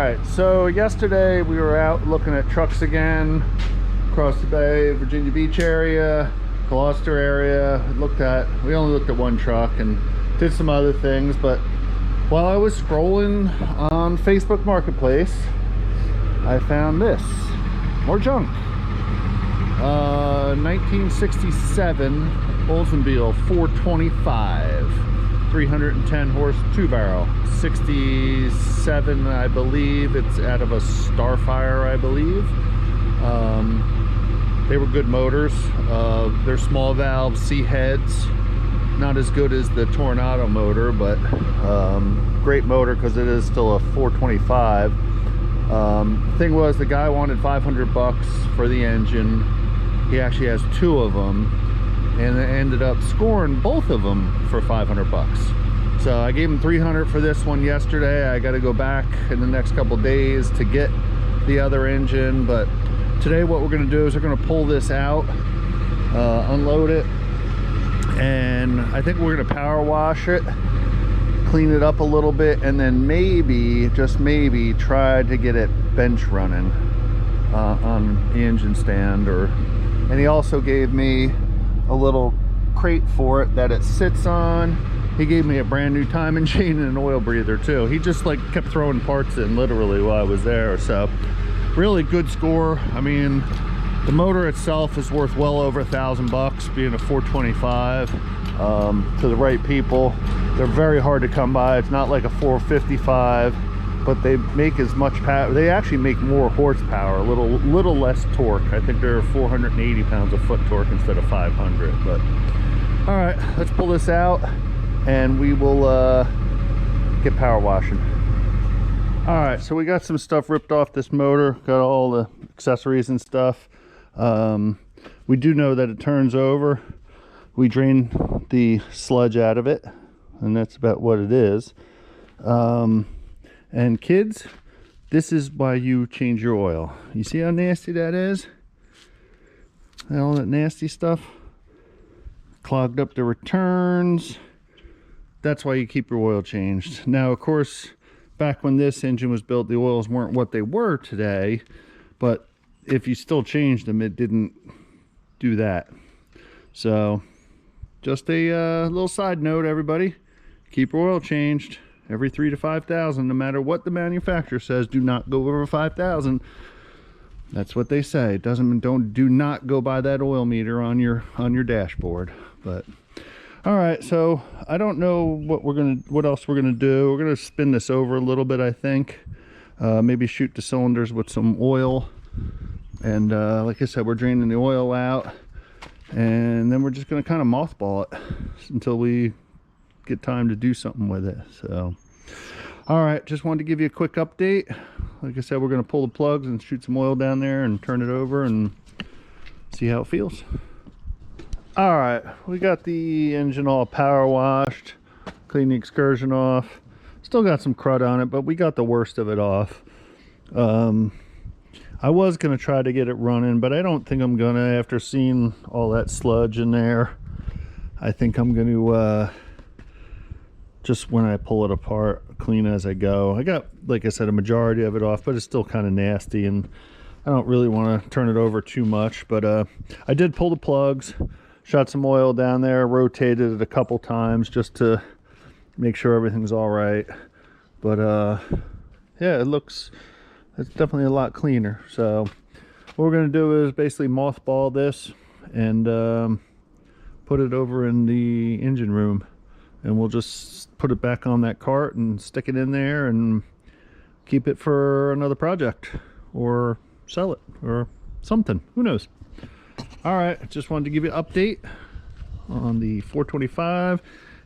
right, so yesterday we were out looking at trucks again across the bay, Virginia Beach area, Gloucester area. We only looked at one truck and did some other things, but while I was scrolling on Facebook Marketplace, I found this. More junk. 1967 Oldsmobile 425. 310 horse, 2-barrel, 67, I believe. It's out of a Starfire, I believe. They were good motors. They're small valve C heads, not as good as the Tornado motor, but great motor because it is still a 425. Thing was, the guy wanted 500 bucks for the engine. He actually has two of them, and I ended up scoring both of them for 500 bucks. So I gave him 300 for this one yesterday. I got to go back in the next couple days to get the other engine, but today what we're going to do is we're going to pull this out, unload it, and I think we're going to power wash it, clean it up a little bit, and then maybe, just maybe, try to get it bench running on the engine stand. And he also gave me a little crate for it that it sits on. He gave me a brand new timing chain and an oil breather too. He just like kept throwing parts in literally while I was there. So really good score. I mean, the motor itself is worth well over $1,000 being a 425. To the right people, they're very hard to come by. It's not like a 455, but they make as much power. They actually make more horsepower, a little less torque. I think they're 480 pounds of foot torque instead of 500. But all right, let's pull this out and we will get power washing. All right, so we got some stuff ripped off this motor, got all the accessories and stuff. We do know that it turns over. We drain the sludge out of it, and that's about what it is. And kids, this is why you change your oil. You see how nasty that is? All that nasty stuff clogged up the returns. That's why you keep your oil changed. Now, of course, back when this engine was built, the oils weren't what they were today, but if you still changed them, it didn't do that. So just a little side note, everybody, keep your oil changed every 3,000 to 5,000, no matter what the manufacturer says. Do not go over 5,000. That's what they say. Do not go by that oil meter on your dashboard. But all right, so I don't know what else we're gonna do. We're gonna spin this over a little bit, I think. Maybe shoot the cylinders with some oil, and like I said, we're draining the oil out, and then we're just gonna kind of mothball it until we get time to do something with it. So all right, just wanted to give you a quick update. Like I said, we're going to pull the plugs and shoot some oil down there and turn it over and see how it feels. All right, we got the engine all power washed, cleaned the excursion off. Still got some crud on it, but we got the worst of it off. I was going to try to get it running, but I don't think I'm going to. After seeing all that sludge in there, I think I'm going to just when I pull it apart, clean as I go. I got, like I said, a majority of it off, but it's still kind of nasty, and I don't really want to turn it over too much. But I did pull the plugs, shot some oil down there, rotated it a couple times just to make sure everything's all right. But yeah, it's definitely a lot cleaner. So what we're going to do is basically mothball this and put it over in the engine room, and we'll just put it back on that cart and stick it in there and keep it for another project, or sell it or something, who knows. All right, just wanted to give you an update on the 425,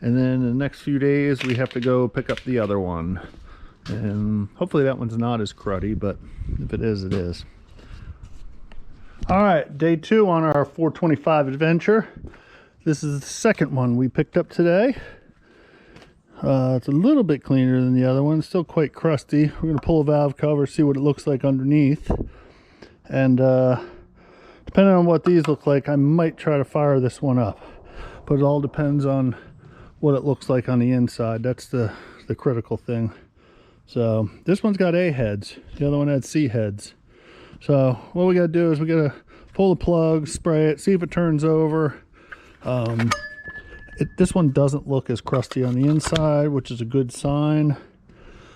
and then in the next few days we have to go pick up the other one, and hopefully that one's not as cruddy, but if it is, it is. All right, day 2 on our 425 adventure. This is the second one we picked up today. It's a little bit cleaner than the other one, still quite crusty. We're going to pull a valve cover, see what it looks like underneath, and depending on what these look like, I might try to fire this one up, but it all depends on what it looks like on the inside. That's the critical thing. So this one's got A heads, the other one had C heads. So what we got to do is we got to pull the plug, spray it, see if it turns over. This one doesn't look as crusty on the inside, which is a good sign.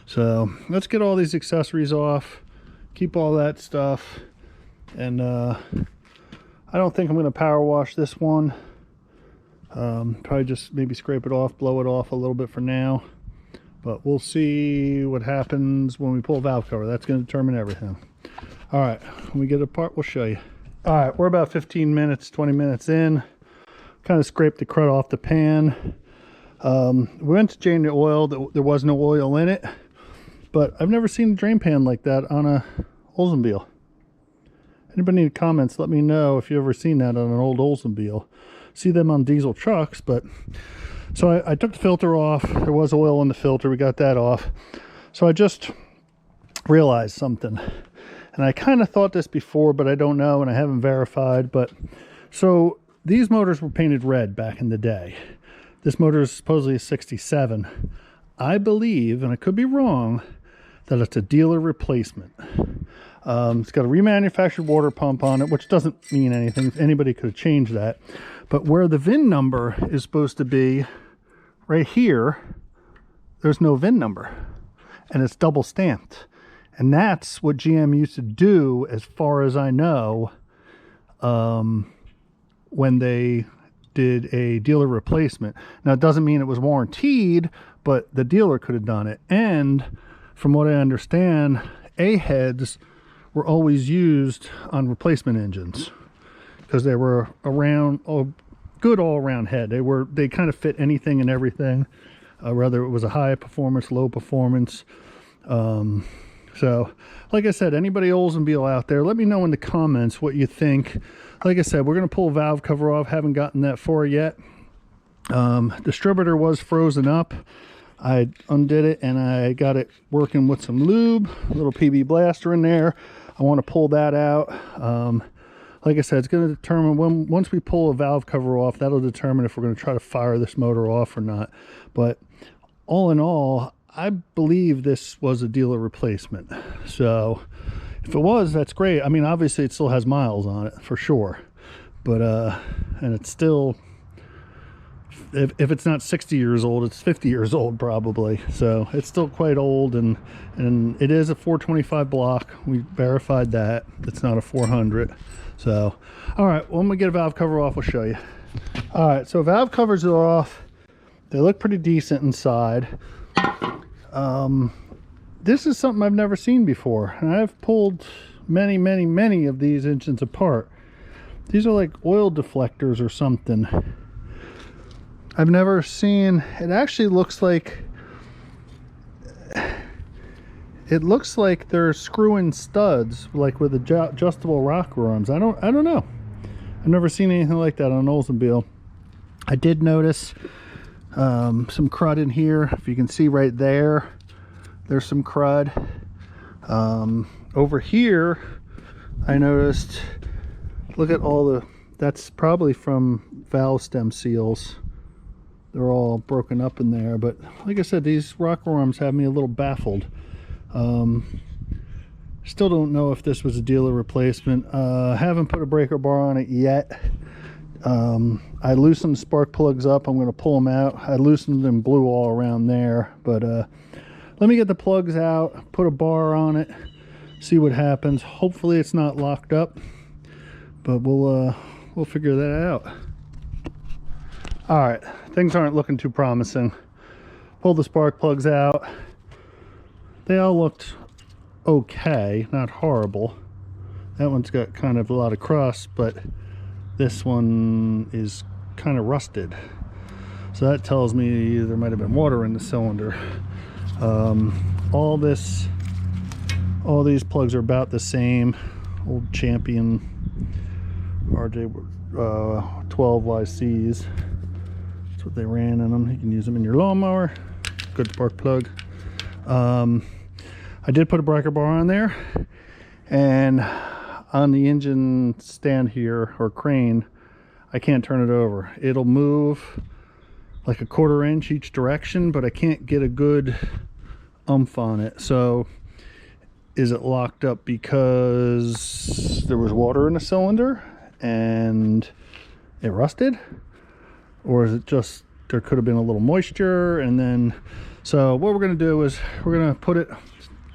So let's get all these accessories off, keep all that stuff, and I don't think I'm going to power wash this one. Probably just maybe scrape it off, blow it off a little bit for now, but we'll see what happens when we pull a valve cover. That's going to determine everything. All right, when we get it apart, we'll show you. All right, we're about 15 minutes, 20 minutes in. Kind of scraped the crud off the pan. We went to change the oil. There was no oil in it, but I've never seen a drain pan like that on a Oldsmobile. Anybody need comments? Let me know if you've ever seen that on an old Oldsmobile. See them on diesel trucks, but so I took the filter off. There was oil in the filter. We got that off. So I just realized something, and I kind of thought this before, but I don't know, and I haven't verified. But so these motors were painted red back in the day. This motor is supposedly a 67. I believe, and I could be wrong, that it's a dealer replacement. It's got a remanufactured water pump on it, which doesn't mean anything. Anybody could have changed that. But where the VIN number is supposed to be, right here, there's no VIN number. And it's double stamped. And that's what GM used to do, as far as I know, when they did a dealer replacement. Now, it doesn't mean it was warranted, but the dealer could have done it. And from what I understand, A-heads were always used on replacement engines because they were good all-around head. They kind of fit anything and everything, whether it was a high performance, low performance. So like I said, anybody Oldsmobile out there, let me know in the comments what you think. Like I said, we're going to pull a valve cover off. Haven't gotten that far yet. Distributor was frozen up. I undid it and I got it working with some lube, a little PB blaster in there. I want to pull that out. Like I said, it's going to determine once we pull a valve cover off, that'll determine if we're going to try to fire this motor off or not. But all in all, I believe this was a dealer replacement. So if it was, that's great. I mean, obviously it still has miles on it for sure, but and it's still, if it's not 60 years old, it's 50 years old probably. So it's still quite old, and it is a 425 block. We verified that. It's not a 400. So all right, when we get a valve cover off, we'll show you. All right, so valve covers are off. They look pretty decent inside. This is something I've never seen before, and I've pulled many of these engines apart. These are like oil deflectors or something. I've never seen. It actually looks like they're screw-in studs, like with adjustable rocker arms. I don't know. I've never seen anything like that on an Oldsmobile. I did notice some crud in here. If you can see right there, there's some crud. Over here, I noticed, look at all that's probably from valve stem seals. They're all broken up in there, but like I said, these rocker arms have me a little baffled. Still don't know if this was a dealer replacement. Haven't put a breaker bar on it yet. I loosened spark plugs up. I'm going to pull them out. I loosened and blew all around there, but let me get the plugs out, put a bar on it, see what happens. Hopefully it's not locked up, but we'll figure that out. All right, things aren't looking too promising. Pulled the spark plugs out. They all looked okay, not horrible. That one's got kind of a lot of crust, but this one is kind of rusted. So that tells me there might have been water in the cylinder. All these plugs are about the same. Old Champion RJ 12YCs. That's what they ran in them. You can use them in your lawnmower. Good spark plug. I did put a breaker bar on there, and on the engine stand here, or crane, I can't turn it over. It'll move like a 1/4 inch each direction, but I can't get a good umph on it. So is it locked up because there was water in the cylinder and it rusted? Or is it just there could have been a little moisture? And then, so what we're going to do is we're going to put it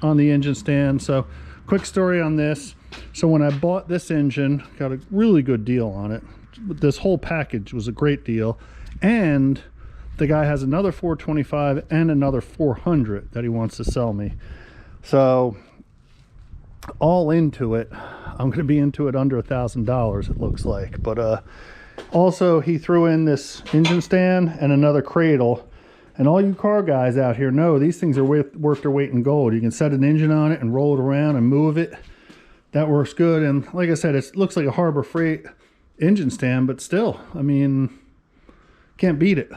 on the engine stand. So quick story on this. So when I bought this engine, got a really good deal on it. This whole package was a great deal. And the guy has another 425 and another 400 that he wants to sell me. So all into it, I'm going to be into it under $1,000, it looks like. But also he threw in this engine stand and another cradle. And all you car guys out here know these things are worth their weight in gold. You can set an engine on it and roll it around and move it. That works good. And like I said, it looks like a Harbor Freight engine stand, but still, I mean, can't beat it.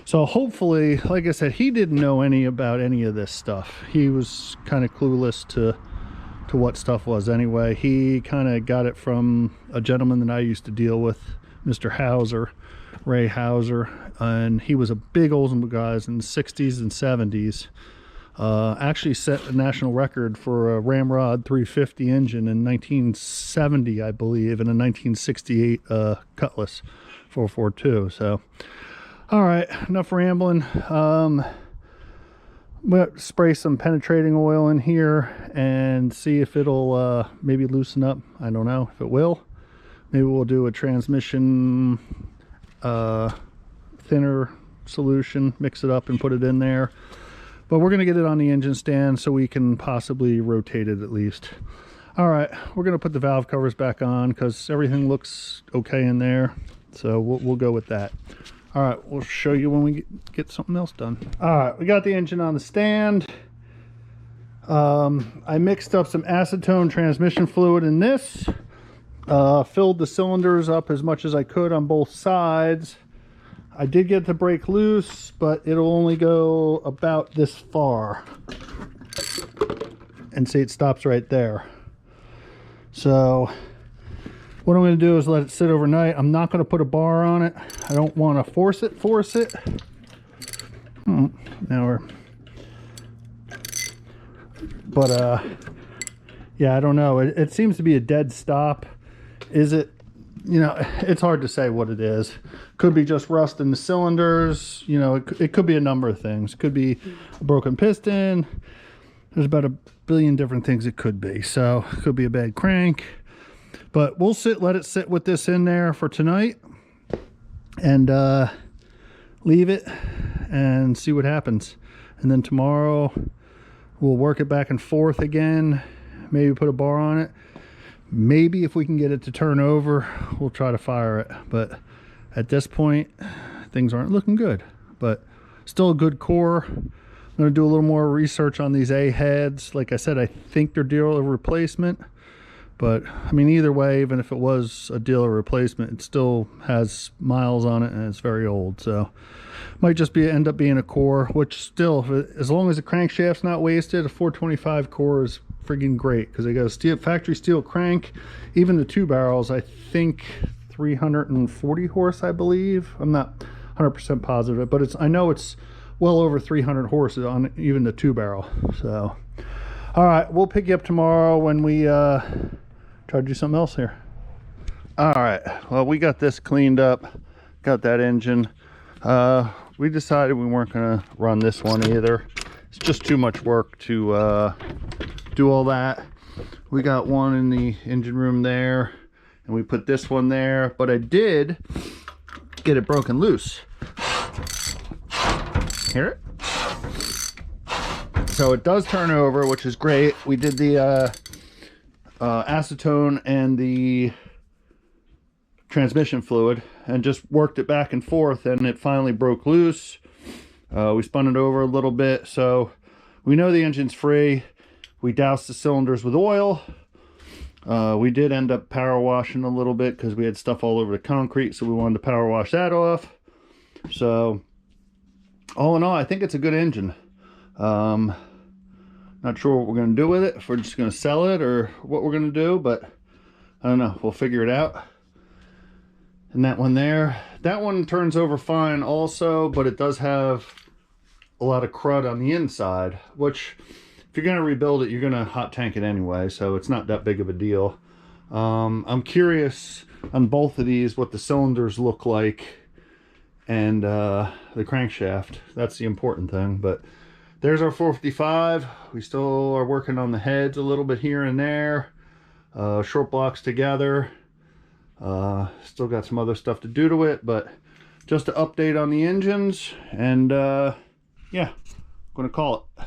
So hopefully, like I said, he didn't know about any of this stuff. He was kind of clueless to what stuff was anyway. He kind of got it from a gentleman that I used to deal with, Mr. Hauser, Ray Hauser, and he was a big Oldsmobile guy in the 60s and 70s. Actually set a national record for a Ramrod 350 engine in 1970, I believe, and a 1968 Cutlass 442. So, all right, enough rambling. We'll spray some penetrating oil in here and see if it'll maybe loosen up. I don't know if it will. Maybe we'll do a transmission thinner solution, mix it up and put it in there. But we're going to get it on the engine stand so we can possibly rotate it at least. All right, we're going to put the valve covers back on because everything looks okay in there. So we'll go with that. All right, we'll show you when we get something else done. All right, we got the engine on the stand. I mixed up some acetone transmission fluid in this. Filled the cylinders up as much as I could on both sides. I did get the brake loose, but it'll only go about this far. And see, it stops right there. So what I'm going to do is let it sit overnight. I'm not going to put a bar on it. I don't want to force it. Now we're... But, yeah, I don't know. It seems to be a dead stop. Is it? You know, it's hard to say what it is. Could be just rust in the cylinders. You know, it could be a number of things. Could be a broken piston. There's about a billion different things it could be. So it could be a bad crank. But we'll let it sit with this in there for tonight and leave it and see what happens. And then tomorrow we'll work it back and forth again. Maybe put a bar on it. Maybe if we can get it to turn over, we'll try to fire it. But at this point, things aren't looking good. But still a good core. I'm going to do a little more research on these A heads. Like I said, I think they're dealer replacement. But I mean, either way, even if it was a dealer replacement, it still has miles on it and it's very old. So might just end up being a core, which still, as long as the crankshaft's not wasted, a 425 core is friggin' great because they got a factory steel crank. Even the 2 barrels, I think 340 horse, I believe. I'm not 100% positive, but I know it's well over 300 horses on even the 2 barrel. So, all right, we'll pick you up tomorrow when we try to do something else here. All right, well, we got this cleaned up, got that engine. We decided we weren't gonna run this one either. It's just too much work to do all that. We got one in the engine room there and we put this one there, but I did get it broken loose. Hear it? So it does turn over, which is great. We did the acetone and the transmission fluid and just worked it back and forth, and it finally broke loose. We spun it over a little bit, so we know the engine's free. We doused the cylinders with oil. We did end up power washing a little bit because we had stuff all over the concrete, so we wanted to power wash that off. So all in all, I think it's a good engine. Not sure what we're going to do with it, if we're just going to sell it or what we're going to do, but I don't know. We'll figure it out. And that one there, that one turns over fine also, but it does have a lot of crud on the inside, which if you're going to rebuild it, you're going to hot tank it anyway, so it's not that big of a deal. I'm curious on both of these what the cylinders look like and the crankshaft. That's the important thing. But there's our 455. We still are working on the heads a little bit here and there. Short blocks together. Still got some other stuff to do to it, but just to update on the engines, and yeah, I'm gonna call it.